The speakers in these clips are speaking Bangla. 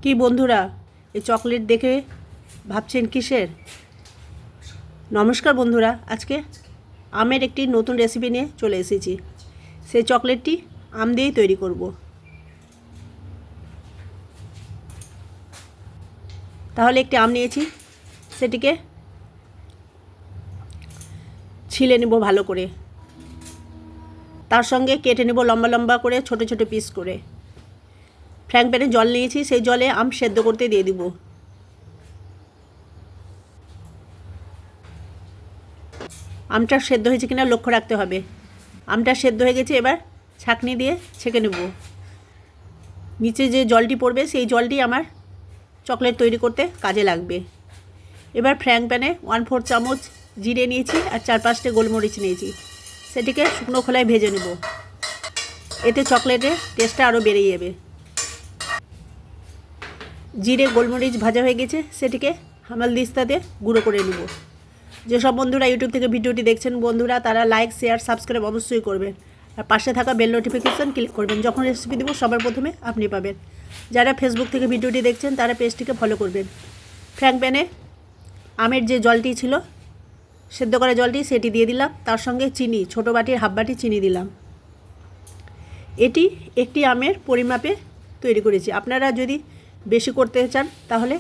কি বন্ধুরা, এই চকলেট দেখে ভাবছেন কিসের? নমস্কার বন্ধুরা, আজকে আমের একটি নতুন রেসিপি নিয়ে চলে এসেছি। সেই চকলেটটি আম দিয়েই তৈরি করব। তাহলে একটি আম নিয়েছি, সেটিকে ছিলে নেব ভালো করে। তার সঙ্গে কেটে নেব লম্বা লম্বা করে, ছোট ছোট পিস করে। ফ্রাইং প্যানে জল নিয়েছি, সেই জলে আম সেদ্ধ করতে দিয়ে দিব। আমটা সেদ্ধ হয়েছে কিনা লক্ষ্য রাখতে হবে। আমটা সেদ্ধ হয়ে গেছে, এবার ছাঁকনি দিয়ে ছেঁকে নেব। নিচে যে জলটি পড়বে সেই জলটি আমার চকলেট তৈরি করতে কাজে লাগবে। এবার ফ্রাইং প্যানে 1/4 চামচ জিরে নিয়েছি আর 4-5টে গোলমরিচ নিয়েছি, সেটিকে শুকনো খোলায় ভেজে নেব। এতে চকলেটের টেস্টটা আরও বেড়ে যাবে। জিরে গোলমরিচ ভাজা হয়ে গেছে, সেটিকে হামালদিস্তাতে গুঁড়ো করে নেব। যেসব বন্ধুরা ইউটিউব থেকে ভিডিওটি দেখছেন বন্ধুরা, তারা লাইক শেয়ার সাবস্ক্রাইব অবশ্যই করবেন আর পাশে থাকা বেল নোটিফিকেশান ক্লিক করবেন। যখন রেসিপি দেবো সবার প্রথমে আপনি পাবেন। যারা ফেসবুক থেকে ভিডিওটি দেখছেন তারা পেজটিকে ফলো করবেন। ফ্রাইং প্যানে আমের যে জলটি ছিল, সেদ্ধ করা জলটি, সেটি দিয়ে দিলাম। তার সঙ্গে চিনি, ছোটো বাটির হাফ বাটি চিনি দিলাম। এটি একটি আমের পরিমাপে তৈরি করেছি। আপনারা যদি বেশি করতে চান তাহলে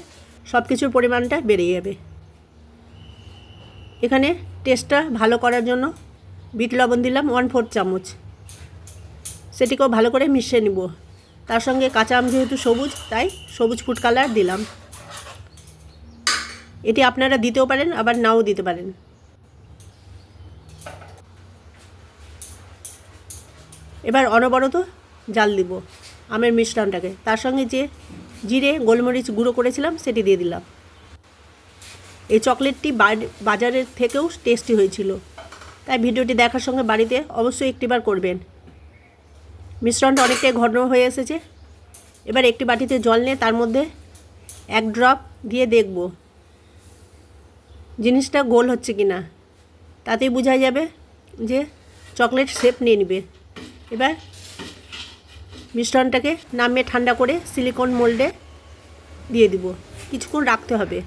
সব কিছুর পরিমাণটা বেড়ে যাবে। এখানে টেস্টটা ভালো করার জন্য বিট লবণ দিলাম 1/4 চামচ, সেটিকেও ভালো করে মিশিয়ে নেব। তার সঙ্গে কাঁচা আম যেহেতু সবুজ, তাই সবুজ ফুড কালার দিলাম। এটি আপনারা দিতেও পারেন, আবার নাও দিতে পারেন। এবার অনবরত জাল দিব আমের মিশ্রণটাকে। তার সঙ্গে যে জিরে গোলমরিচ গুঁড়ো করেছিলাম সেটি দিয়ে দিলাম। এই চকলেটটি বাজারের থেকেও টেস্টি হয়েছিল, তাই ভিডিওটি দেখার সঙ্গে বাড়িতে অবশ্যই একটিবার করবেন। মিশ্রণটা অনেকটাই ঘন হয়ে এসেছে। এবার একটি বাটিতে জল নিয়ে তার মধ্যে 1 ড্রপ দিয়ে দেখব জিনিসটা গোল হচ্ছে কি না। তাতেই বোঝা যাবে যে চকলেট শেপ নিয়ে নেবে। এবার মিশ্রণটাকে নামিয়ে ঠান্ডা করে সিলিকন মোল্ডে দিয়ে দিব। কিছুক্ষণ রাখতে হবে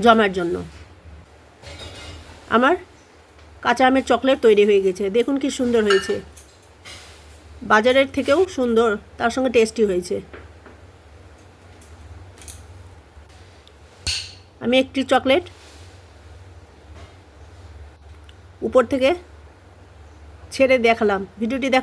জমার জন্য। আমার কাঁচা আমের চকলেট তৈরি হয়ে গেছে। দেখুন কি সুন্দর হয়েছে, বাজারের থেকেও সুন্দর, তার সঙ্গে টেস্টি হয়েছে। আমি একটি চকলেট উপর থেকে ছেড়ে দেখালাম। ভিডিওটি দেখা